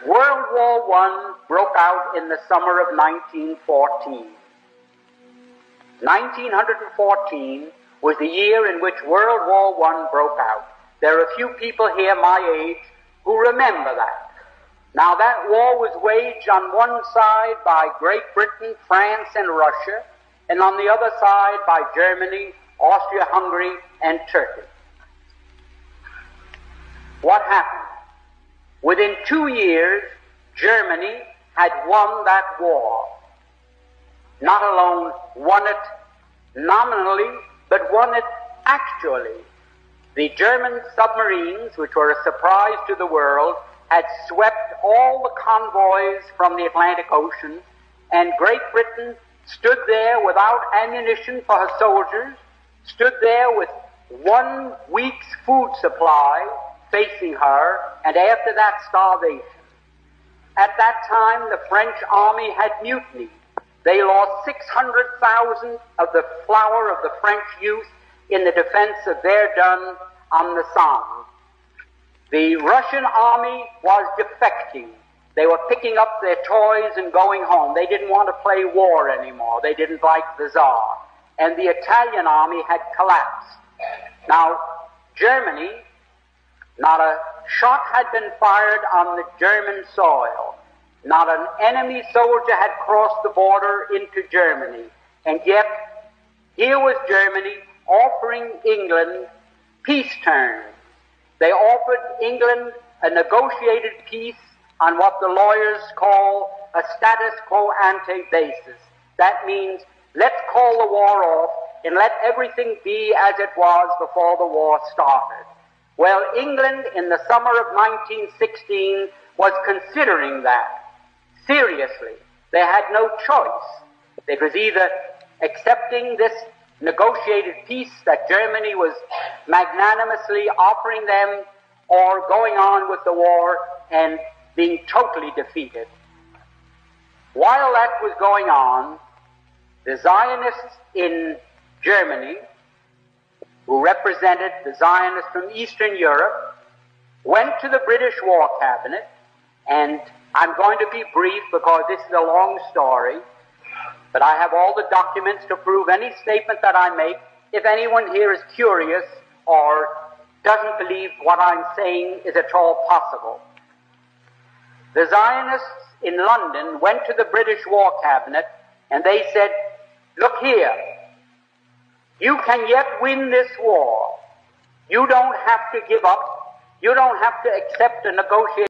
World War I broke out in the summer of 1914. 1914 was the year in which World War I broke out. There are a few people here my age who remember that. Now, that war was waged on one side by Great Britain, France, and Russia, and on the other side by Germany, Austria-Hungary, and Turkey. What happened? Within 2 years, Germany had won that war. Not alone won it nominally, but won it actually. The German submarines, which were a surprise to the world, had swept all the convoys from the Atlantic Ocean, and Great Britain stood there without ammunition for her soldiers, stood there with 1 week's food supply facing her, and after that, starvation. At that time, the French army had mutinied. They lost 600,000 of the flower of the French youth in the defense of Verdun on the Somme. The Russian army was defecting. They were picking up their toys and going home. They didn't want to play war anymore. They didn't like the Tsar. And the Italian army had collapsed. Now, Germany, not a shot had been fired on the German soil. Not an enemy soldier had crossed the border into Germany. And yet, here was Germany offering England peace terms. They offered England a negotiated peace on what the lawyers call a status quo ante basis. That means, let's call the war off and let everything be as it was before the war started. Well, England in the summer of 1916 was considering that seriously. They had no choice. It was either accepting this negotiated peace that Germany was magnanimously offering them, or going on with the war and being totally defeated. While that was going on, the Zionists in Germany, who represented the Zionists from Eastern Europe, went to the British War Cabinet, and I'm going to be brief because this is a long story, but I have all the documents to prove any statement that I make. If anyone here is curious or doesn't believe what I'm saying is at all possible. The Zionists in London went to the British War Cabinet and they said, look here, you can yet win this war. You don't have to give up. You don't have to accept a negotiation.